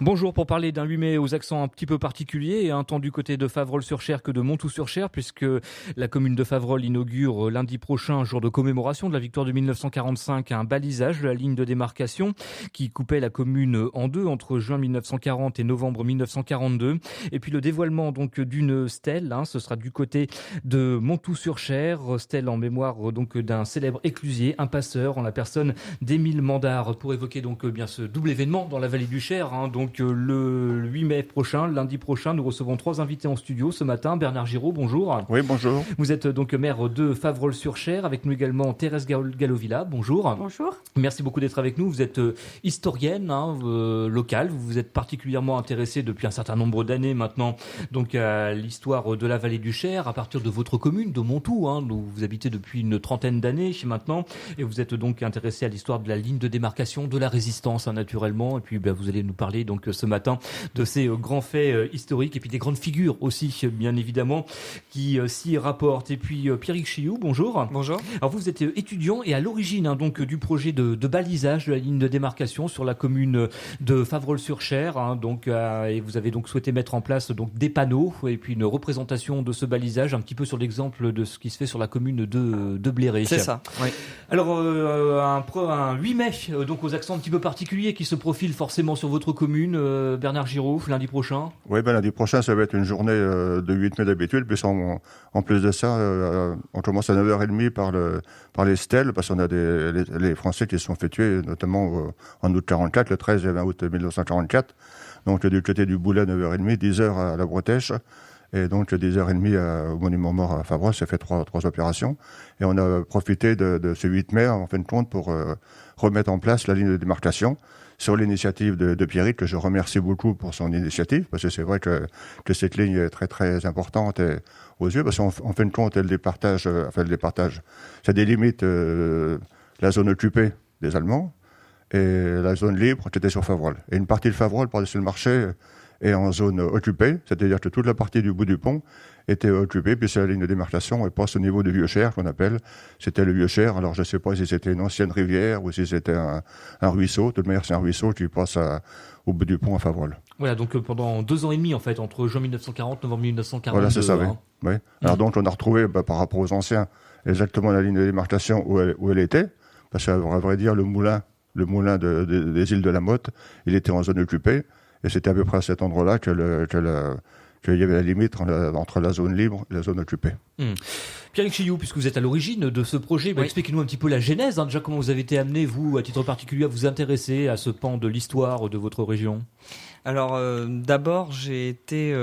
Bonjour, pour parler d'un 8 mai aux accents un petit peu particuliers et un temps du côté de Faverolles-sur-Cher que de Montoux-sur-Cher, puisque la commune de Faverolles inaugure lundi prochain, jour de commémoration de la victoire de 1945, un balisage de la ligne de démarcation qui coupait la commune en deux entre juin 1940 et novembre 1942. Et puis le dévoilement donc d'une stèle, ce sera du côté de Montoux-sur-Cher, stèle en mémoire donc d'un célèbre éclusier, un passeur en la personne d'Émile Mandard, pour évoquer donc bien ce double événement dans la vallée du Cher. Donc le 8 mai prochain, lundi prochain, nous recevons 3 invités en studio ce matin. Bernard Giraud, bonjour. Oui, bonjour. Vous êtes donc maire de Faverolles-sur-Cher. Avec nous également Thérèse Gallovilla, bonjour. Bonjour. Merci beaucoup d'être avec nous. Vous êtes historienne locale. Vous vous êtes particulièrement intéressée depuis un certain nombre d'années maintenant donc à l'histoire de la vallée du Cher, à partir de votre commune, de Montoux, où vous habitez depuis une trentaine d'années maintenant. Et vous êtes donc intéressée à l'histoire de la ligne de démarcation, de la résistance naturellement. Et puis vous allez nous parler donc ce matin de ces grands faits historiques et puis des grandes figures aussi bien évidemment qui s'y rapportent. Et puis Pierrick Chiou, bonjour. Bonjour. Alors vous êtes étudiant et à l'origine donc du projet de balisage de la ligne de démarcation sur la commune de Faverolles-sur-Cher, et vous avez donc souhaité mettre en place donc des panneaux et puis une représentation de ce balisage un petit peu sur l'exemple de ce qui se fait sur la commune de Bléré. C'est ça. Oui. Alors un 8 mai donc aux accents un petit peu particuliers qui se profilent forcément sur votre commune, Bernard Giraud, lundi prochain. Oui, lundi prochain, ça va être une journée de 8 mai d'habitude. Puis en plus de ça, on commence à 9h30 par les stèles, parce qu'on a les Français qui se sont fait tuer, notamment en août 44, le 13 et 20 août 1944. Donc du côté du Boulet, 9h30, 10h à la Bretèche. Et donc 10h30 au Monument Mort à Faverolles, ça fait trois opérations. Et on a profité de ce 8 mai, en fin de compte, pour remettre en place la ligne de démarcation sur l'initiative de Pierrick, que je remercie beaucoup pour son initiative, parce que c'est vrai que cette ligne est très très importante aux yeux, parce qu'en fin de compte, elle départage, ça délimite la zone occupée des Allemands et la zone libre qui était sur Faverolles. Et une partie de Faverolles, par-dessus le marché, est en zone occupée, c'est-à-dire que toute la partie du bout du pont était occupée, puis c'est la ligne de démarcation, et passe au niveau du Vieux-Cher, qu'on appelle. C'était le Vieux-Cher, alors je ne sais pas si c'était une ancienne rivière ou si c'était un ruisseau. De toute manière, c'est un ruisseau qui passe au bout du pont à Faverolles. Voilà, donc pendant 2 ans et demi, en fait, entre juin 1940 et novembre 1942. Voilà, c'est ça, oui. Alors donc, on a retrouvé, par rapport aux anciens, exactement la ligne de démarcation où elle était, parce qu'à vrai dire, le moulin des îles de la Motte, il était en zone occupée, et c'était à peu près à cet endroit-là qu'il y avait la limite entre la zone libre et la zone occupée. Pierrick Chiou, puisque vous êtes à l'origine de ce projet, Oui. expliquez-nous un petit peu la genèse, déjà comment vous avez été amené, vous, à titre particulier, à vous intéresser à ce pan de l'histoire de votre région. Alors d'abord, j'ai été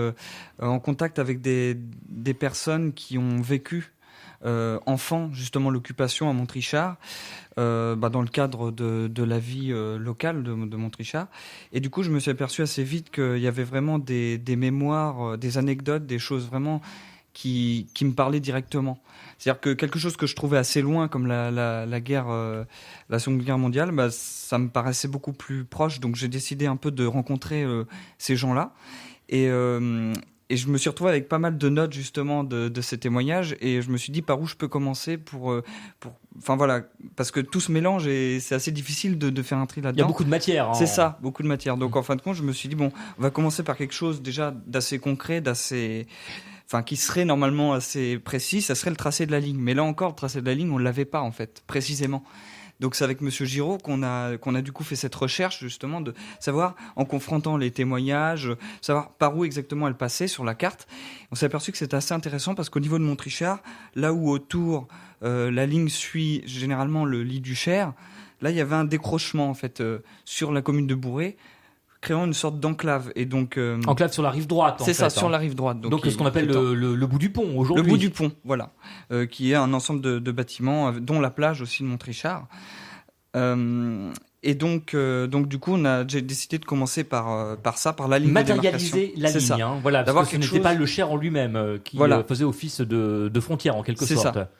en contact avec des personnes qui ont vécu enfant justement l'occupation à Montrichard, dans le cadre de la vie locale de Montrichard. Et du coup, je me suis aperçu assez vite qu'il y avait vraiment des mémoires, des anecdotes, des choses vraiment qui me parlaient directement. C'est-à-dire que quelque chose que je trouvais assez loin, comme la guerre, la Seconde Guerre mondiale, ça me paraissait beaucoup plus proche. Donc j'ai décidé un peu de rencontrer ces gens-là. Et je me suis retrouvé avec pas mal de notes justement de ces témoignages, et je me suis dit par où je peux commencer parce que tout se mélange et c'est assez difficile de faire un tri là-dedans. Il y a beaucoup de matière. C'est ça, beaucoup de matière. Donc en fin de compte, je me suis dit on va commencer par quelque chose déjà d'assez concret, qui serait normalement assez précis, ça serait le tracé de la ligne. Mais là encore, le tracé de la ligne, on l'avait pas en fait, précisément. Donc c'est avec Monsieur Giraud qu'on a du coup fait cette recherche justement de savoir, en confrontant les témoignages, savoir par où exactement elle passait sur la carte. On s'est aperçu que c'était assez intéressant parce qu'au niveau de Montrichard, là où autour la ligne suit généralement le lit du Cher, là il y avait un décrochement en fait sur la commune de Bourré, créant une sorte d'enclave. Et donc enclave sur la rive droite. C'est ça, sur la rive droite. Donc ce qu'on appelle le bout du pont aujourd'hui. Le bout du pont, voilà, qui est un ensemble de bâtiments, dont la plage aussi de Montrichard. Et donc du coup, j'ai décidé de commencer par la ligne de démarcation. Matérialiser la ligne, ça. Voilà, D'avoir parce que ce n'était pas le Cher en lui-même qui faisait office de frontière en quelque sorte. Ça.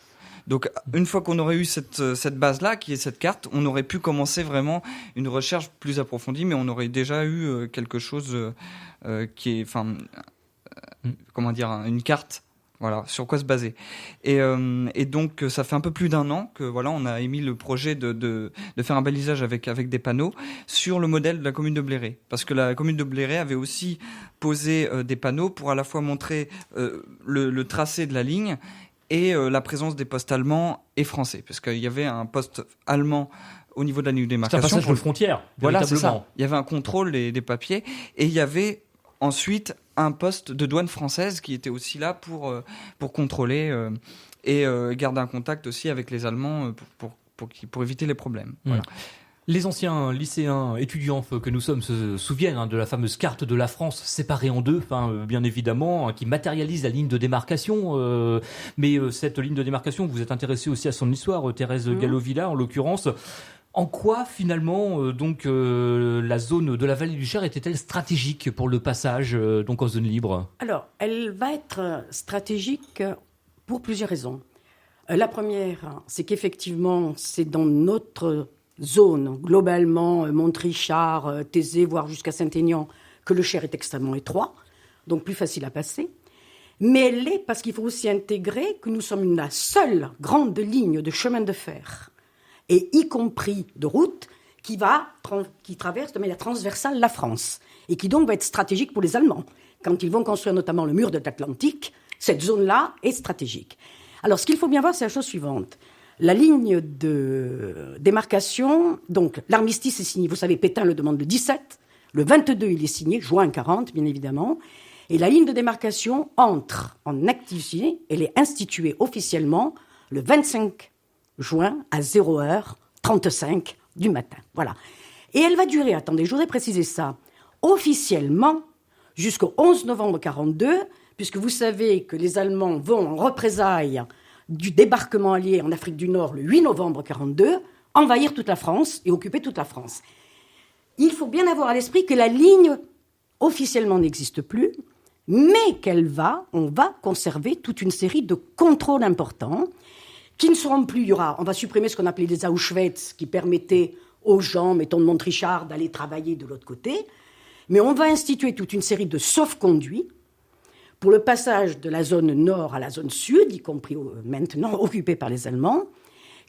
Donc, une fois qu'on aurait eu cette base-là, qui est cette carte, on aurait pu commencer vraiment une recherche plus approfondie, mais on aurait déjà eu quelque chose qui est, une carte Voilà, sur quoi se baser. Et donc, ça fait un peu plus d'un an que voilà, on a émis le projet de faire un balisage avec des panneaux sur le modèle de la commune de Bléré. Parce que la commune de Bléré avait aussi posé des panneaux pour à la fois montrer le tracé de la ligne et la présence des postes allemands et français. Parce qu'il y avait un poste allemand au niveau de la ligne de démarcation. C'est un passage de frontière, voilà, c'est véritablement. ça. Il y avait un contrôle des papiers et il y avait ensuite un poste de douane française qui était aussi là pour contrôler et garder un contact aussi avec les Allemands pour éviter les problèmes. Voilà. Les anciens lycéens, étudiants que nous sommes se souviennent de la fameuse carte de la France séparée en deux, bien évidemment, qui matérialise la ligne de démarcation. Mais cette ligne de démarcation, vous êtes intéressée aussi à son histoire, Thérèse Gallo-Villa en l'occurrence. En quoi, finalement, la zone de la vallée du Cher était-elle stratégique pour le passage donc en zone libre ? Alors, elle va être stratégique pour plusieurs raisons. La première, c'est qu'effectivement, c'est dans notre zone, globalement, Montrichard, Thésée, voire jusqu'à Saint-Aignan, que le Cher est extrêmement étroit, donc plus facile à passer. Mais elle l'est parce qu'il faut aussi intégrer que nous sommes la seule grande ligne de chemin de fer, et y compris de route, qui traverse de manière transversale la France, et qui donc va être stratégique pour les Allemands. Quand ils vont construire notamment le mur de l'Atlantique, cette zone-là est stratégique. Alors, ce qu'il faut bien voir, c'est la chose suivante. La ligne de démarcation, donc l'armistice est signé, vous savez, Pétain le demande le 17, le 22 il est signé, juin 40 bien évidemment, et la ligne de démarcation entre en activité, elle est instituée officiellement le 25 juin à 0h35 du matin. Voilà. Et elle va durer, attendez, je voudrais préciser ça, officiellement jusqu'au 11 novembre 42, puisque vous savez que les Allemands vont en représailles du débarquement allié en Afrique du Nord le 8 novembre 42, envahir toute la France et occuper toute la France. Il faut bien avoir à l'esprit que la ligne officiellement n'existe plus, mais on va conserver toute une série de contrôles importants qui ne seront plus, on va supprimer ce qu'on appelait les Auschwitz, qui permettaient aux gens, mettons de Montrichard, d'aller travailler de l'autre côté, mais on va instituer toute une série de sauf-conduits pour le passage de la zone nord à la zone sud, y compris maintenant occupée par les Allemands,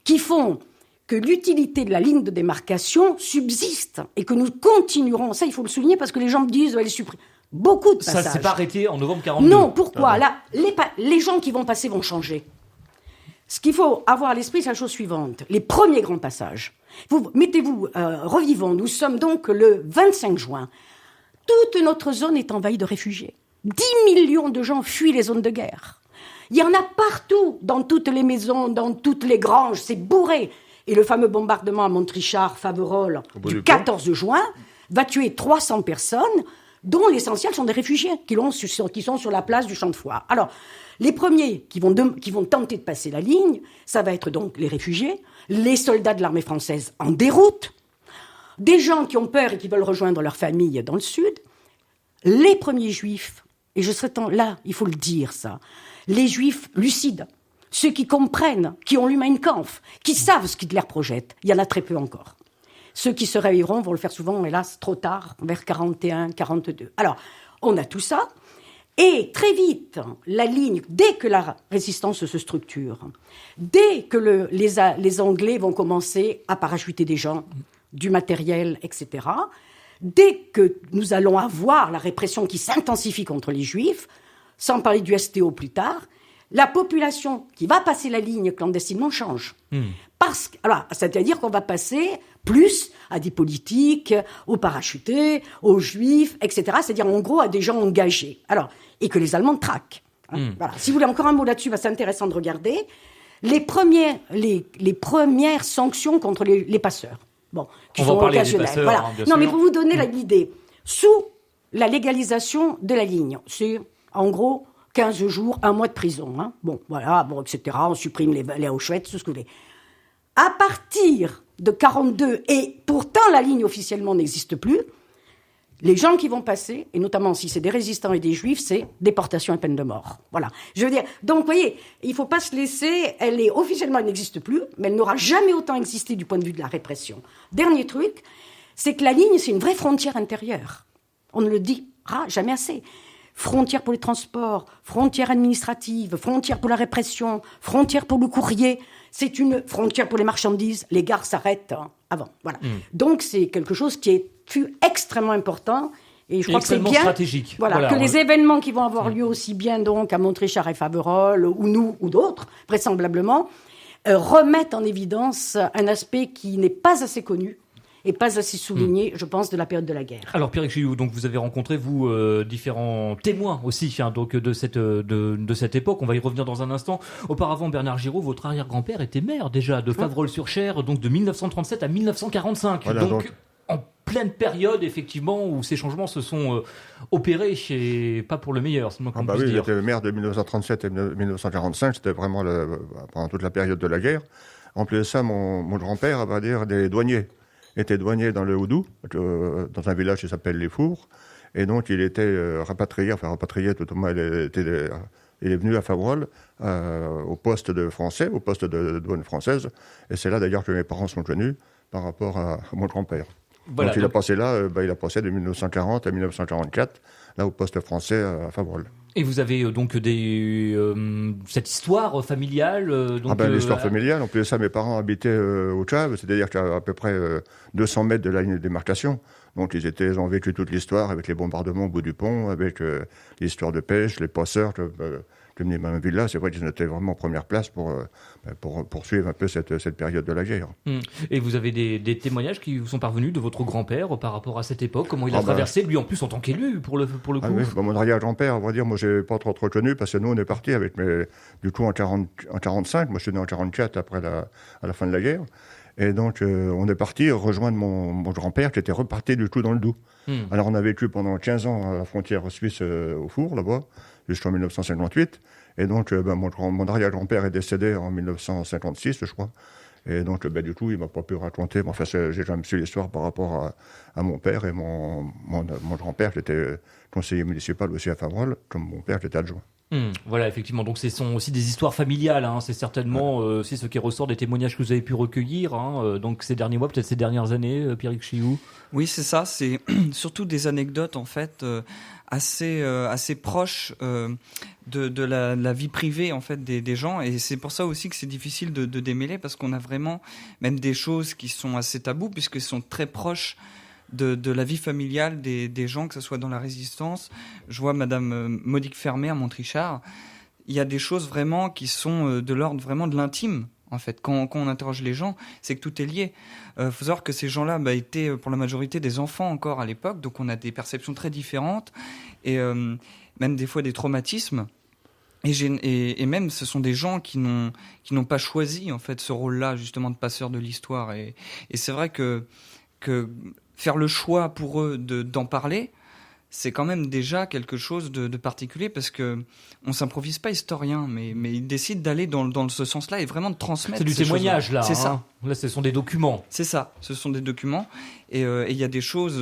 qui font que l'utilité de la ligne de démarcation subsiste et que nous continuerons, ça il faut le souligner parce que les gens me disent, elle est supprimée. Beaucoup de passages. Ça ne s'est pas arrêté en novembre 42. Non, pourquoi ? Là, les gens qui vont passer vont changer. Ce qu'il faut avoir à l'esprit, c'est la chose suivante. Les premiers grands passages. Revivons, nous sommes donc le 25 juin. Toute notre zone est envahie de réfugiés. 10 millions de gens fuient les zones de guerre. Il y en a partout, dans toutes les maisons, dans toutes les granges, c'est bourré. Et le fameux bombardement à Montrichard, Faverolles, du 14 juin, va tuer 300 personnes, dont l'essentiel sont des réfugiés, qui sont sur la place du Champ de Foire. Alors, les premiers qui vont tenter de passer la ligne, ça va être donc les réfugiés, les soldats de l'armée française en déroute, des gens qui ont peur et qui veulent rejoindre leur famille dans le sud, les premiers juifs, et là, il faut le dire ça, les juifs lucides, ceux qui comprennent, qui ont lu Mein Kampf, qui savent ce qu'Hitler projette, il y en a très peu encore. Ceux qui se réveilleront vont le faire souvent, hélas, trop tard, vers 41, 42. Alors, on a tout ça, et très vite, la ligne, dès que la résistance se structure, dès que les Anglais vont commencer à parachuter des gens, du matériel, etc., dès que nous allons avoir la répression qui s'intensifie contre les Juifs, sans parler du STO plus tard, la population qui va passer la ligne clandestinement change. C'est-à-dire qu'on va passer plus à des politiques, aux parachutés, aux Juifs, etc. C'est-à-dire, en gros, à des gens engagés. Et que les Allemands traquent. Voilà. Si vous voulez encore un mot là-dessus, c'est intéressant de regarder les premières sanctions contre les passeurs. Qui sont occasionnels. Passeurs, voilà. bien non, sûr. mais pour vous donner l'idée, sous la légalisation de la ligne, c'est en gros 15 jours, 1 mois de prison. Etc. On supprime les Auschwitz, tout ce que vous voulez. À partir de 42, et pourtant la ligne officiellement n'existe plus, les gens qui vont passer, et notamment si c'est des résistants et des juifs, c'est déportation et peine de mort. Voilà. Je veux dire, donc vous voyez, il ne faut pas se laisser, officiellement elle n'existe plus, mais elle n'aura jamais autant existé du point de vue de la répression. Dernier truc, c'est que la ligne, c'est une vraie frontière intérieure. On ne le dira jamais assez. Il frontières pour les transports, frontières administratives, frontières pour la répression, frontières pour le courrier. C'est une frontière pour les marchandises. Les gares s'arrêtent avant. Voilà. Donc, c'est quelque chose qui fut extrêmement important. Et je crois que c'est bien stratégique. Voilà, que les événements qui vont avoir lieu aussi bien donc à Montrichard et Faverolles, ou nous, ou d'autres, vraisemblablement, remettent en évidence un aspect qui n'est pas assez connu et pas assez souligné, je pense, de la période de la guerre. Alors Pierrick Chilou, donc vous avez rencontré vous différents témoins aussi donc de cette époque. On va y revenir dans un instant. Auparavant, Bernard Giraud, votre arrière-grand-père était maire déjà de Faverolles-sur-Cher, donc de 1937 à 1945. Voilà, donc en pleine période effectivement où ces changements se sont opérés et pas pour le meilleur. C'est le moins qu'on puisse dire. J'étais maire de 1937 et 1945. C'était vraiment pendant toute la période de la guerre. En plus de ça, mon grand-père, on va dire, des douaniers. Était douanier dans le Haut-Doubs, dans un village qui s'appelle Les Fours, et donc il était rapatrié tout au moins, il est venu à Faverolles, au poste de français, au poste de douane française, et c'est là d'ailleurs que mes parents sont venus par rapport à mon grand-père. Voilà, donc il a passé là, il a passé de 1940 à 1944, là au poste français à Faverolles. Et vous avez donc cette histoire familiale l'histoire familiale, en plus de ça, mes parents habitaient au Tchave, c'est-à-dire qu'à peu près 200 mètres de la ligne de démarcation. Donc ils ont vécu toute l'histoire avec les bombardements au bout du pont, avec l'histoire de pêche, les passeurs qui venaient dans ma ville-là. C'est vrai qu'ils étaient vraiment en première place pour poursuivre un peu cette période de la guerre. Et vous avez des témoignages qui vous sont parvenus de votre grand-père par rapport à cette époque, comment il a traversé, lui en plus en tant qu'élu pour le coup. Oui, mon arrière-grand-père, on va dire, moi j'ai pas trop connu parce que nous on est partis avec du coup en 45, moi je suis né en 44 après à la fin de la guerre. Et donc, on est parti rejoindre mon grand-père qui était reparti du tout dans le Doubs. Alors, on a vécu pendant 15 ans à la frontière suisse au Four, là-bas, jusqu'en 1958. Et donc, mon arrière-grand-père est décédé en 1956, je crois. Et donc, du coup, il m'a pas pu raconter. Mais enfin, j'ai jamais su l'histoire par rapport à mon père et mon grand-père, qui était conseiller municipal aussi à Faverolles, comme mon père qui était adjoint. Voilà, effectivement. Donc, ce sont aussi des histoires familiales. C'est certainement aussi ce qui ressort des témoignages que vous avez pu recueillir. Donc, ces derniers mois, peut-être ces dernières années, Pierrick Chilou. Oui, c'est ça. C'est surtout des anecdotes, en fait, assez proches de la vie privée, en fait, des gens. Et c'est pour ça aussi que c'est difficile de démêler, parce qu'on a vraiment même des choses qui sont assez tabous, puisqu'elles sont très proches de la vie familiale des gens, que ce soit dans la résistance. Je vois Madame Monique Fermé à Montrichard. Il y a des choses vraiment qui sont de l'ordre vraiment de l'intime. En fait, quand on interroge les gens, c'est que tout est lié. Faut savoir que ces gens-là étaient pour la majorité des enfants encore à l'époque, donc on a des perceptions très différentes et même des fois des traumatismes. Et même, ce sont des gens qui n'ont pas choisi en fait ce rôle-là justement de passeur de l'histoire. Et c'est vrai que faire le choix pour eux d'en parler, c'est quand même déjà quelque chose de particulier, parce que on s'improvise pas historien, mais ils décident d'aller dans ce sens-là et vraiment de transmettre. C'est du témoignage là. C'est ça. Là, ce sont des documents. C'est ça. Ce sont des documents et il y a des choses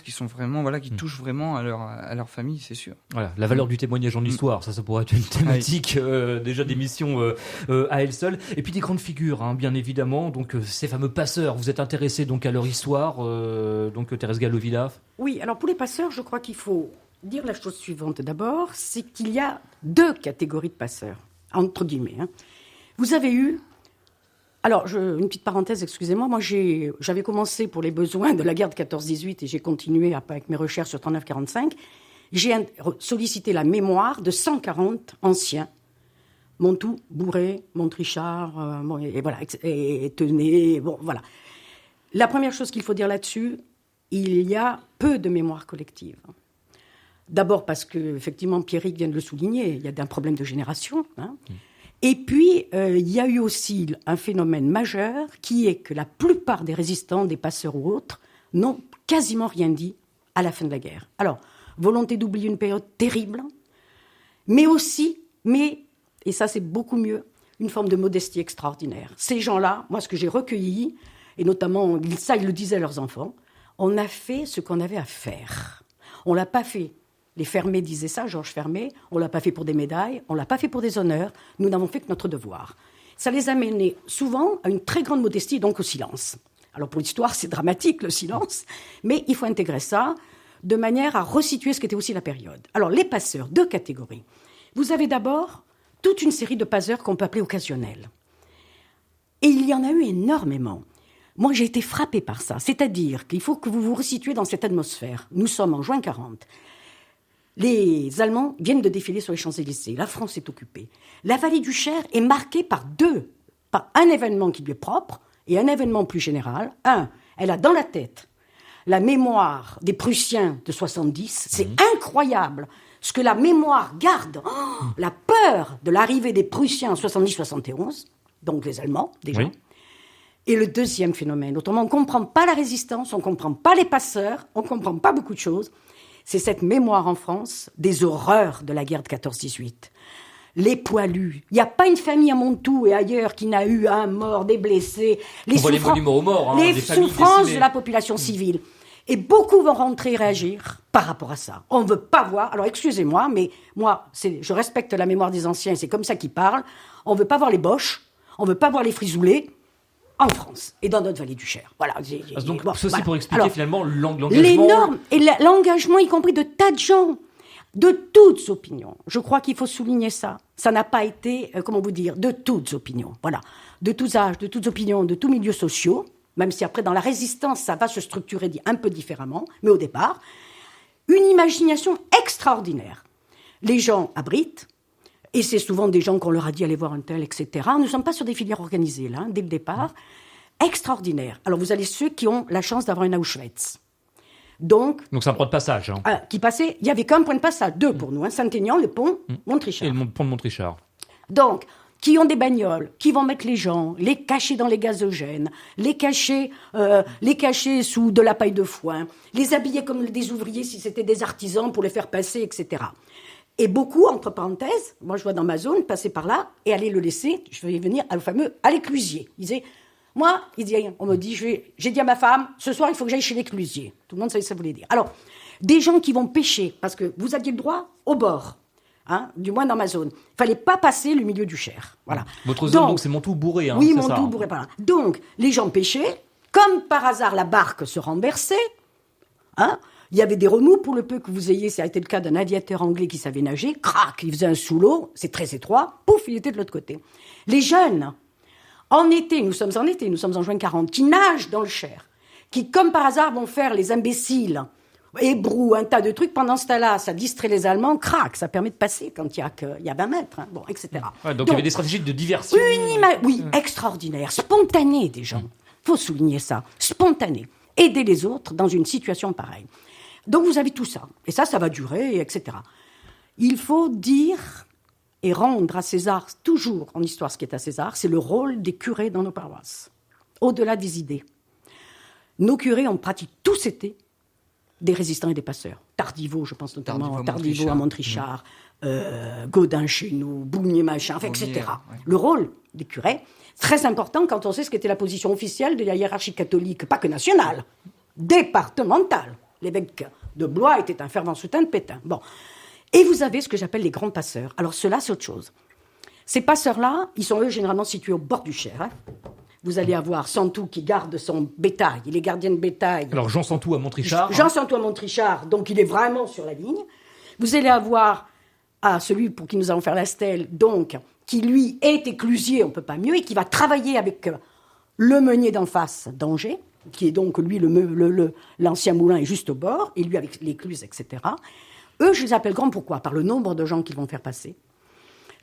qui sont vraiment qui touchent vraiment à leur famille, c'est sûr. Voilà, la valeur du témoignage en histoire, ça pourrait être une thématique déjà d'émission à elle seule. Et puis des grandes figures, bien évidemment. Donc ces fameux passeurs, vous êtes intéressé donc à leur histoire, donc Thérèse Gallo-Villard. Oui, alors pour les passeurs, je crois qu'il faut dire la chose suivante d'abord, c'est qu'il y a deux catégories de passeurs, entre guillemets. Vous avez eu... Alors, une petite parenthèse, excusez-moi, moi j'avais commencé pour les besoins de la guerre de 14-18 et j'ai continué avec mes recherches sur 39-45. J'ai sollicité la mémoire de 140 anciens, Montou, Bourré, Montrichard, et voilà, et Tenay, bon, voilà. La première chose qu'il faut dire là-dessus, il y a peu de mémoire collective. D'abord parce que, effectivement, Pierrick vient de le souligner, il y a un problème de génération. Et puis, il y a eu aussi un phénomène majeur qui est que la plupart des résistants, des passeurs ou autres, n'ont quasiment rien dit à la fin de la guerre. Alors, volonté d'oublier une période terrible, mais aussi, et ça c'est beaucoup mieux, une forme de modestie extraordinaire. Ces gens-là, moi ce que j'ai recueilli, et notamment, ça ils le disaient à leurs enfants, on a fait ce qu'on avait à faire. On ne l'a pas fait. Les Fermé disaient ça, Georges Fermé, on ne l'a pas fait pour des médailles, on ne l'a pas fait pour des honneurs, nous n'avons fait que notre devoir. Ça les a menés souvent à une très grande modestie, donc au silence. Alors pour l'histoire, c'est dramatique le silence, mais il faut intégrer ça. de manière à resituer ce qu'était aussi la période. Alors, les passeurs, 2 catégories. Vous avez d'abord toute une série de passeurs qu'on peut appeler occasionnels. Et il y en a eu énormément. Moi, j'ai été frappée par ça. C'est-à-dire qu'il faut que vous vous resituiez dans cette atmosphère. Nous sommes en juin 40. Les Allemands viennent de défiler sur les Champs-Élysées. La France est occupée. La vallée du Cher est marquée par un événement qui lui est propre et un événement plus général. Elle a dans la tête la mémoire des Prussiens de 70. C'est incroyable ce que la mémoire garde. La peur de l'arrivée des Prussiens en 70-71, donc les Allemands déjà. Oui. Et le deuxième phénomène, autrement on ne comprend pas la résistance, on ne comprend pas les passeurs, on ne comprend pas beaucoup de choses, c'est cette mémoire en France des horreurs de la guerre de 14-18. Les poilus. Il n'y a pas une famille à Montou et ailleurs qui n'a eu un mort, des blessés, les souffrances de la population civile. Et beaucoup vont rentrer et réagir par rapport à ça. On ne veut pas voir, alors excusez-moi, mais moi, je respecte la mémoire des anciens, c'est comme ça qu'ils parlent. On ne veut pas voir les Boches, on ne veut pas voir les Frisoulés en France et dans notre vallée du Cher. Voilà. Donc, ceci pour expliquer finalement l'engagement. Les normes et l'engagement, y compris de tas de gens, de toutes opinions. Je crois qu'il faut souligner ça. Ça n'a pas été, de toutes opinions. Voilà. De tous âges, de toutes opinions, de tous milieux sociaux, même si après, dans la résistance, ça va se structurer un peu différemment, mais au départ, une imagination extraordinaire. Les gens abritent, et c'est souvent des gens qu'on leur a dit allez voir un tel, etc. Nous ne sommes pas sur des filières organisées, là, dès le départ. Extraordinaire. Alors, vous avez ceux qui ont la chance d'avoir une Auschwitz. Donc c'est un point de passage. Qui passait, il n'y avait qu'un point de passage, 2 pour nous, Saint-Aignan, le pont Montrichard. Et le pont de Montrichard. Donc, qui ont des bagnoles, qui vont mettre les gens, les cacher dans les gazogènes, les cacher sous de la paille de foin, les habiller comme des ouvriers si c'était des artisans pour les faire passer, etc. Et beaucoup, entre parenthèses, moi je vois dans ma zone, passer par là et aller le laisser, je vais venir à l'éclusier. Il disait, on me dit, j'ai dit à ma femme, ce soir il faut que j'aille chez l'éclusier. Tout le monde savait ce que ça voulait dire. Alors, des gens qui vont pêcher, parce que vous aviez le droit au bord. Du moins dans ma zone. Il ne fallait pas passer le milieu du Cher. Voilà. Votre zone, donc, c'est Montou-Bourré. Oui, Montou-Bourré, voilà. Donc, les gens pêchaient. Comme par hasard, la barque se renversait. Il y avait des remous pour le peu que vous ayez. Ça a été le cas d'un aviateur anglais qui savait nager. Crac, il faisait un sous l'eau. C'est très étroit. Pouf, il était de l'autre côté. Les jeunes, en été, nous sommes en juin 40, qui nagent dans le Cher, qui, comme par hasard, vont faire les imbéciles, Hébrou, un tas de trucs. Pendant ce temps-là, ça distrait les Allemands. Crac, ça permet de passer quand il y a 20 mètres. Etc. Donc, il y avait des stratégies de diversion. Extraordinaire, spontanée des gens. Il faut souligner ça. Spontanée. Aider les autres dans une situation pareille. Donc, vous avez tout ça. Et ça va durer, etc. Il faut dire et rendre à César, toujours en histoire ce qui est à César, c'est le rôle des curés dans nos paroisses. Au-delà des idées. Nos curés ont pratiqué tous été des résistants et des passeurs. Tardivaux, je pense notamment à Montrichard, Gaudin chez nous, Bougnier machin, etc. Ouais. Le rôle des curés, très important quand on sait ce qu'était la position officielle de la hiérarchie catholique, pas que nationale, départementale. L'évêque de Blois était un fervent soutien de Pétain. Bon. Et vous avez ce que j'appelle les grands passeurs. Alors ceux-là, c'est autre chose. Ces passeurs-là, ils sont eux généralement situés au bord du Cher. Vous allez avoir Santou qui garde son bétail, il est gardien de bétail. Alors Jean Santou à Montrichard. Jean Santou à Montrichard, donc il est vraiment sur la ligne. Vous allez avoir celui pour qui nous allons faire la stèle, donc, qui lui est éclusier, on ne peut pas mieux, et qui va travailler avec le meunier d'en face d'Angers, qui est donc lui, l'ancien moulin est juste au bord, et lui avec l'écluse, etc. Eux, je les appelle grands, pourquoi ? Par le nombre de gens qu'ils vont faire passer.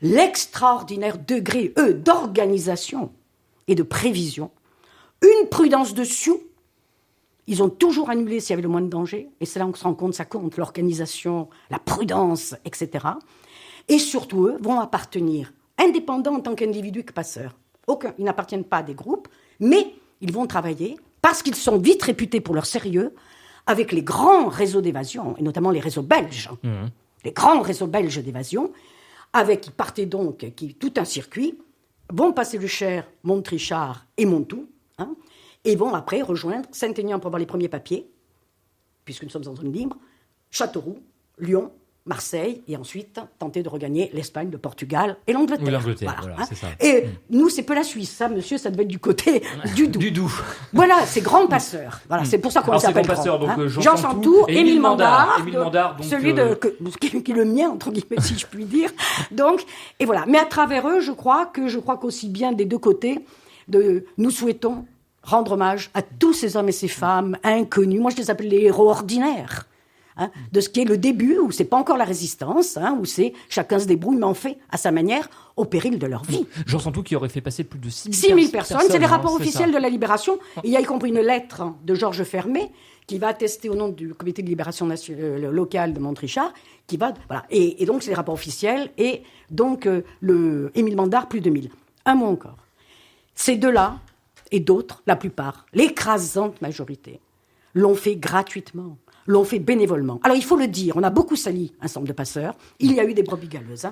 L'extraordinaire degré, d'organisation et de prévision, une prudence de sioux. Ils ont toujours annulé s'il y avait le moindre danger, et c'est là qu'on se rend compte, ça compte, l'organisation, la prudence, etc. Et surtout, eux vont appartenir, indépendants en tant qu'individus que passeurs. Ils n'appartiennent pas à des groupes, mais ils vont travailler, parce qu'ils sont vite réputés pour leur sérieux, avec les grands réseaux d'évasion, et notamment les réseaux belges, les grands réseaux belges d'évasion, ils partaient donc, tout un circuit, vont passer le Cher, Montrichard et Montou, et vont après rejoindre Saint-Aignan pour avoir les premiers papiers, puisque nous sommes en zone libre, Châteauroux, Lyon, Marseille, et ensuite tenter de regagner l'Espagne, le Portugal et l'Angleterre. Oui, l'Angleterre, voilà, c'est ça. Et nous, c'est peu la Suisse, ça, monsieur, ça devait être du côté du Doubs. Du Doubs. Voilà, c'est grand passeur. Voilà, c'est pour ça qu'on Alors, s'appelle c'est grand passeur, grand, donc, Jean Santou, Émile Mandard, Émile Mandard, donc, celui qui est le mien, entre guillemets, si je puis dire. Donc, et voilà. Mais à travers eux, je crois qu'aussi bien des deux côtés, nous souhaitons rendre hommage à tous ces hommes et ces femmes inconnus. Moi, je les appelle les héros ordinaires. De ce qui est le début, où c'est pas encore la résistance, où c'est chacun se débrouille, mais en fait à sa manière, au péril de leur vie. Jean Santou qui aurait fait passer plus de 6 000 personnes. C'est les rapports officiels de la Libération. Il y a y compris une lettre de Georges Fermé qui va attester au nom du comité de libération local de Montrichard, qui va, voilà. Et donc c'est les rapports officiels, et donc le Émile Mandard, plus de 1000. Un mot encore. Ces deux-là, et d'autres, la plupart, l'écrasante majorité, l'ont fait gratuitement. L'ont fait bénévolement. Alors, il faut le dire, on a beaucoup sali un centre de passeurs. Il y a eu des brebis galeuses.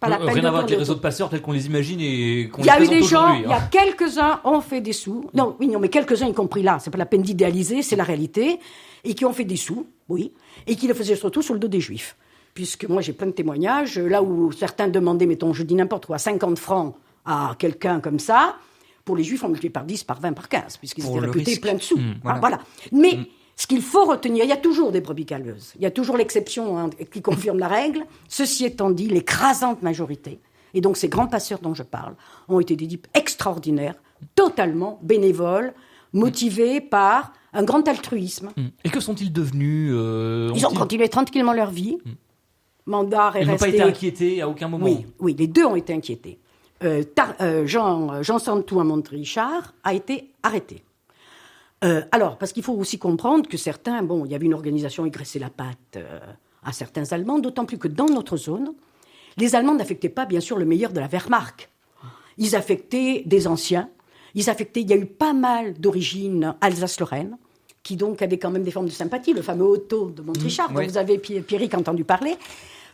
Pas la peine rien de à voir avec les tourner réseaux de passeurs tels qu'on les imagine et qu'on Il les y a eu présente des gens, aujourd'hui. il y a quelques-uns ont fait des sous. Non, mais quelques-uns, y compris là, c'est pas la peine d'idéaliser, c'est la réalité. Et qui ont fait des sous, oui. Et qui le faisaient surtout sur le dos des Juifs. Puisque moi, j'ai plein de témoignages. Là où certains demandaient, mettons, je dis n'importe quoi, 50 francs à quelqu'un comme ça, pour les Juifs, on multipliait par 10, par 20, par 15, puisqu'ils étaient réputés plein de sous. Voilà. Mais ce qu'il faut retenir, il y a toujours des brebis galeuses. Il y a toujours l'exception qui confirme la règle. Ceci étant dit, l'écrasante majorité, et donc ces grands passeurs dont je parle, ont été des types extraordinaires, totalement bénévoles, motivés par un grand altruisme. Et que sont-ils devenus Ils ont continué tranquillement leur vie. Mandard est Ils n'ont resté... pas été inquiétés à aucun moment. Oui, les deux ont été inquiétés. Jean Santou à Montrichard a été arrêté. Alors, parce qu'il faut aussi comprendre que certains, il y avait une organisation, ils graissaient la patte à certains Allemands, d'autant plus que dans notre zone, les Allemands n'affectaient pas, bien sûr, le meilleur de la Wehrmacht. Ils affectaient des anciens, il y a eu pas mal d'origine Alsace-Lorraine, qui donc avaient quand même des formes de sympathie, le fameux Otto de Montrichard, dont vous avez, Pierrick, entendu parler.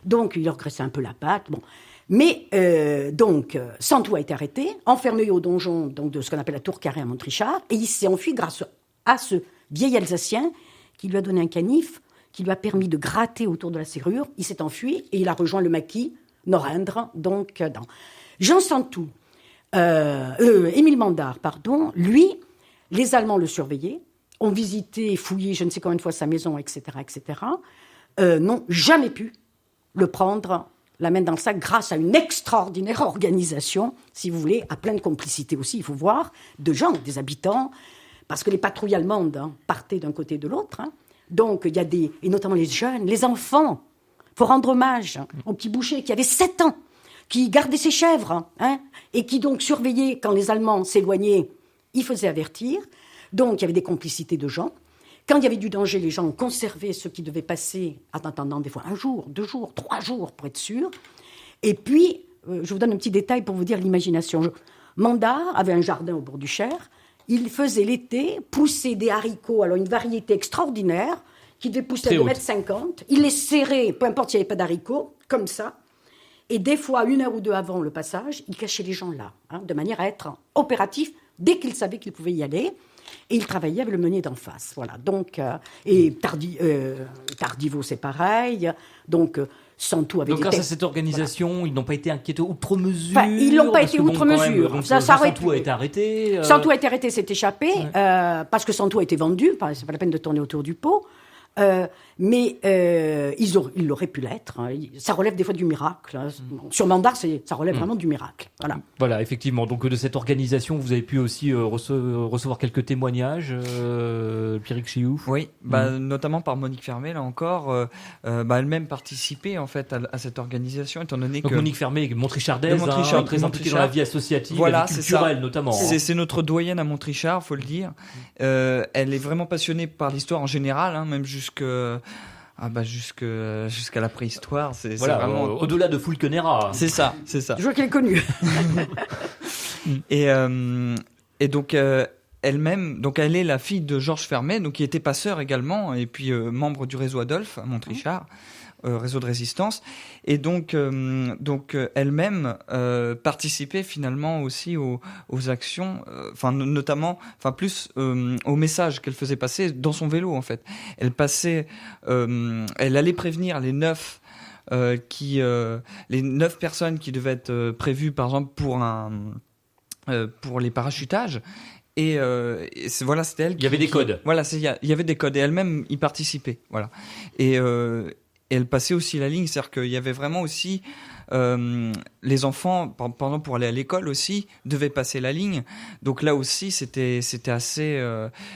Donc, il leur graissait un peu la patte, Mais, Santou a été arrêté, enfermé au donjon donc, de ce qu'on appelle la tour carrée à Montrichard, et il s'est enfui grâce à ce vieil Alsacien qui lui a donné un canif, qui lui a permis de gratter autour de la serrure. Il s'est enfui et il a rejoint le maquis Norindre. Donc, Jean Santou, Émile Mandard, lui, les Allemands le surveillaient, ont visité, fouillé je ne sais combien de fois sa maison, etc., n'ont jamais pu le prendre la main dans le sac grâce à une extraordinaire organisation, si vous voulez, à pleine complicité aussi, il faut voir, de gens, des habitants, parce que les patrouilles allemandes partaient d'un côté et de l'autre. Donc, il y a et notamment les jeunes, les enfants. Il faut rendre hommage au petit boucher qui avait 7 ans, qui gardait ses chèvres, et qui donc surveillait quand les Allemands s'éloignaient, il faisait avertir. Donc, il y avait des complicités de gens. Quand il y avait du danger, les gens conservaient ceux qui devaient passer en attendant des fois 1 jour, 2 jours, 3 jours pour être sûr. Et puis, je vous donne un petit détail pour vous dire l'imagination. Mandard avait un jardin au bord du Cher. Il faisait l'été pousser des haricots, alors une variété extraordinaire, qui devait pousser à 2,50 m. Il les serrait, peu importe s'il n'y avait pas d'haricots, comme ça. Et des fois, 1 heure ou 2 avant le passage, il cachait les gens là, de manière à être opératif dès qu'il savait qu'il pouvait y aller. Et il travaillait avec le meunier d'en face. Voilà. Donc, Tardiveau, c'est pareil. Donc, Santou avait donc, grâce à cette organisation, ils n'ont pas été inquiétés outre mesure. Ils n'ont pas été outre mesure. Santou a été arrêté. Santou a été arrêté, s'est échappé, parce que Santou a été vendu. C'est pas la peine de tourner autour du pot. Mais il aurait pu l'être. Ça relève des fois du miracle. Sur Mandard, ça relève vraiment du miracle. Voilà, effectivement. Donc de cette organisation, vous avez pu aussi recevoir quelques témoignages, Pierrick Chiou. Oui, notamment par Monique Fermé, là encore. Elle-même participait en fait à cette organisation, étant donné que Monique Fermé, Montréchardaise, très impliquée dans la vie associative, la vie culturelle notamment. C'est notre doyenne à Montrichard, faut le dire. Elle est vraiment passionnée par l'histoire en général, même jusqu'à la préhistoire, c'est vraiment au-delà de Fulkenera. C'est ça. Je vois qu'elle est connue. et donc elle-même, donc elle est la fille de Georges Fermé, donc qui était passeur également, et puis membre du réseau Adolphe à Montrichard. Réseau de résistance, et donc elle-même participait finalement aussi aux actions, notamment plus aux messages qu'elle faisait passer dans son vélo en fait. Elle allait prévenir les neufs les 9 personnes qui devaient être prévues, par exemple, pour les parachutages. Et voilà, c'était elle. Il y avait des codes. Voilà, il y avait des codes et elle-même y participait. Voilà. Et elle passait aussi la ligne, c'est-à-dire qu'il y avait vraiment aussi les enfants, pendant pour aller à l'école aussi, devaient passer la ligne. Donc là aussi, c'était assez